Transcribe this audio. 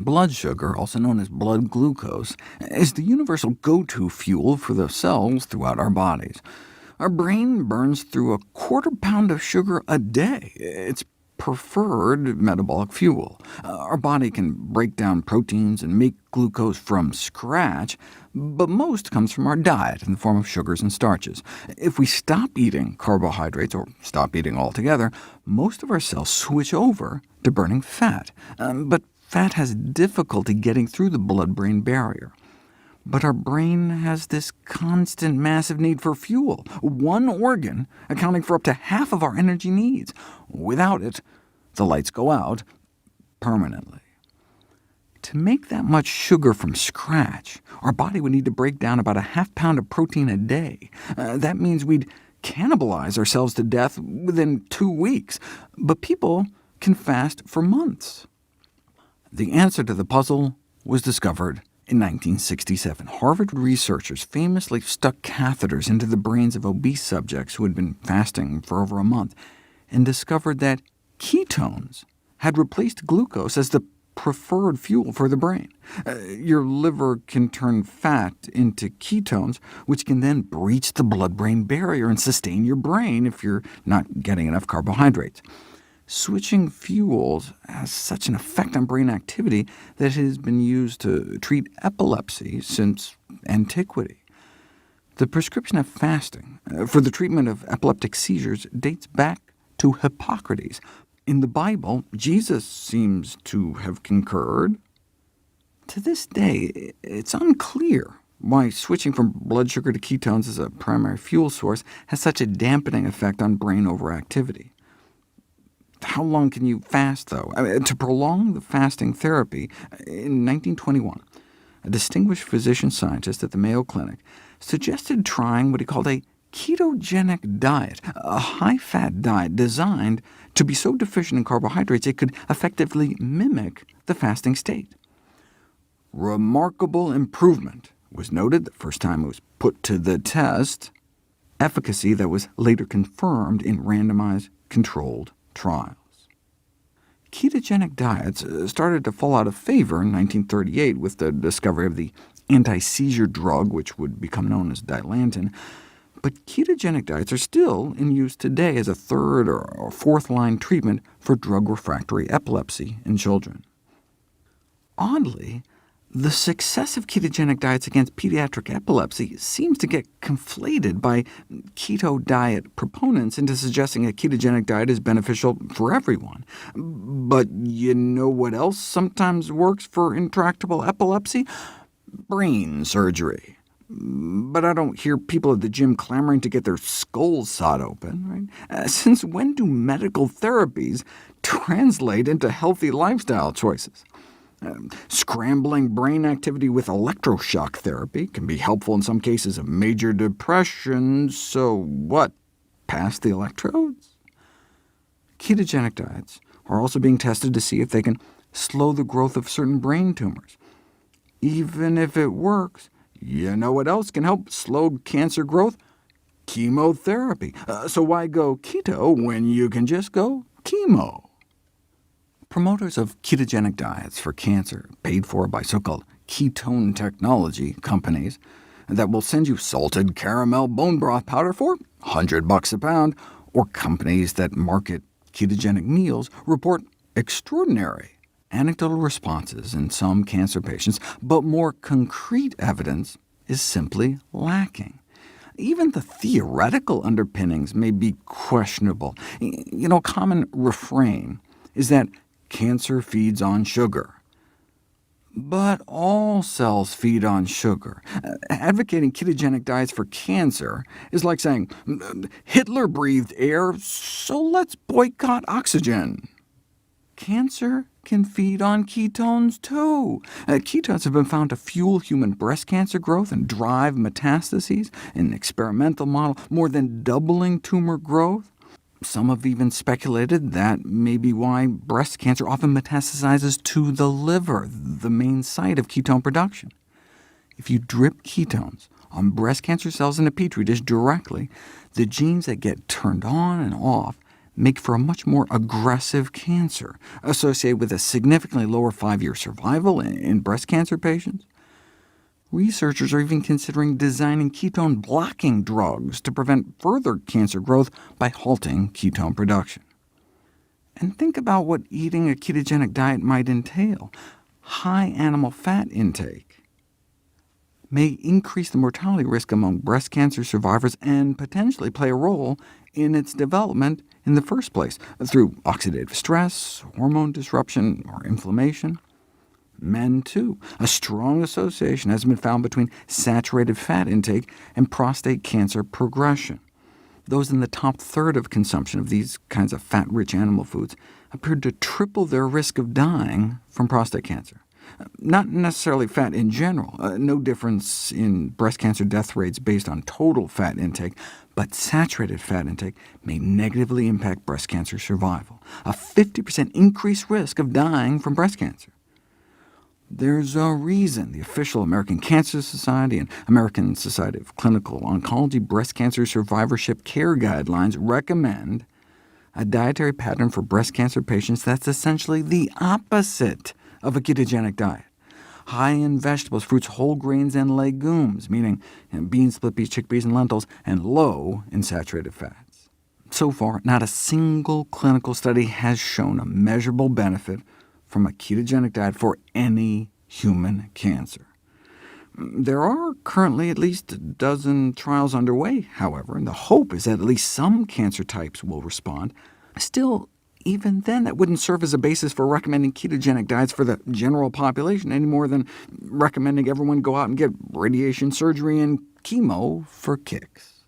Blood sugar, also known as blood glucose, is the universal go-to fuel for the cells throughout our bodies. Our brain burns through a quarter-pound of sugar a day. It's preferred metabolic fuel. Our body can break down proteins and make glucose from scratch, but most comes from our diet in the form of sugars and starches. If we stop eating carbohydrates, or stop eating altogether, most of our cells switch over to burning fat. But fat has difficulty getting through the blood-brain barrier. But our brain has this constant massive need for fuel, one organ accounting for up to half of our energy needs. Without it, the lights go out permanently. To make that much sugar from scratch, our body would need to break down about a half-pound of protein a day. That means we'd cannibalize ourselves to death within 2 weeks, but people can fast for months. The answer to the puzzle was discovered in 1967. Harvard researchers famously stuck catheters into the brains of obese subjects who had been fasting for over a month, and discovered that ketones had replaced glucose as the preferred fuel for the brain. Your liver can turn fat into ketones, which can then breach the blood-brain barrier and sustain your brain if you're not getting enough carbohydrates. Switching fuels has such an effect on brain activity that it has been used to treat epilepsy since antiquity. The prescription of fasting for the treatment of epileptic seizures dates back to Hippocrates. In the Bible, Jesus seems to have concurred. To this day, it's unclear why switching from blood sugar to ketones as a primary fuel source has such a dampening effect on brain overactivity. How long can you fast, though? To prolong the fasting therapy, in 1921, a distinguished physician-scientist at the Mayo Clinic suggested trying what he called a ketogenic diet, a high-fat diet designed to be so deficient in carbohydrates it could effectively mimic the fasting state. Remarkable improvement was noted the first time it was put to the test, efficacy that was later confirmed in randomized controlled trials. Ketogenic diets started to fall out of favor in 1938 with the discovery of the anti-seizure drug, which would become known as Dilantin, but ketogenic diets are still in use today as a third or fourth-line treatment for drug-refractory epilepsy in children. Oddly, the success of ketogenic diets against pediatric epilepsy seems to get conflated by keto diet proponents into suggesting a ketogenic diet is beneficial for everyone. But you know what else sometimes works for intractable epilepsy? Brain surgery. But I don't hear people at the gym clamoring to get their skulls sawed open. Right? Since when do medical therapies translate into healthy lifestyle choices? Scrambling brain activity with electroshock therapy can be helpful in some cases of major depression, so what, pass the electrodes? Ketogenic diets are also being tested to see if they can slow the growth of certain brain tumors. Even if it works, you know what else can help slow cancer growth? Chemotherapy. So why go keto when you can just go chemo? Promoters of ketogenic diets for cancer, paid for by so-called ketone technology companies, that will send you salted caramel bone broth powder for $100 a pound, or companies that market ketogenic meals, report extraordinary anecdotal responses in some cancer patients, but more concrete evidence is simply lacking. Even the theoretical underpinnings may be questionable. A common refrain is that cancer feeds on sugar. But all cells feed on sugar. Advocating ketogenic diets for cancer is like saying, Hitler breathed air, so let's boycott oxygen. Cancer can feed on ketones too. Ketones have been found to fuel human breast cancer growth and drive metastases in an experimental model, more than doubling tumor growth. Some have even speculated that may be why breast cancer often metastasizes to the liver, the main site of ketone production. If you drip ketones on breast cancer cells in a petri dish directly, the genes that get turned on and off make for a much more aggressive cancer, associated with a significantly lower 5-year survival in breast cancer patients. Researchers are even considering designing ketone-blocking drugs to prevent further cancer growth by halting ketone production. And think about what eating a ketogenic diet might entail. High animal fat intake may increase the mortality risk among breast cancer survivors and potentially play a role in its development in the first place, through oxidative stress, hormone disruption, or inflammation. Men, too. A strong association has been found between saturated fat intake and prostate cancer progression. Those in the top third of consumption of these kinds of fat-rich animal foods appeared to triple their risk of dying from prostate cancer. Not necessarily fat in general, no difference in breast cancer death rates based on total fat intake, but saturated fat intake may negatively impact breast cancer survival, a 50% increased risk of dying from breast cancer. There's a reason the official American Cancer Society and American Society of Clinical Oncology breast cancer survivorship care guidelines recommend a dietary pattern for breast cancer patients that's essentially the opposite of a ketogenic diet. High in vegetables, fruits, whole grains, and legumes, meaning beans, split peas, chickpeas, and lentils, and low in saturated fats. So far, not a single clinical study has shown a measurable benefit from a ketogenic diet for any human cancer. There are currently at least a dozen trials underway, however, and the hope is that at least some cancer types will respond. Still, even then, that wouldn't serve as a basis for recommending ketogenic diets for the general population, any more than recommending everyone go out and get radiation surgery and chemo for kicks.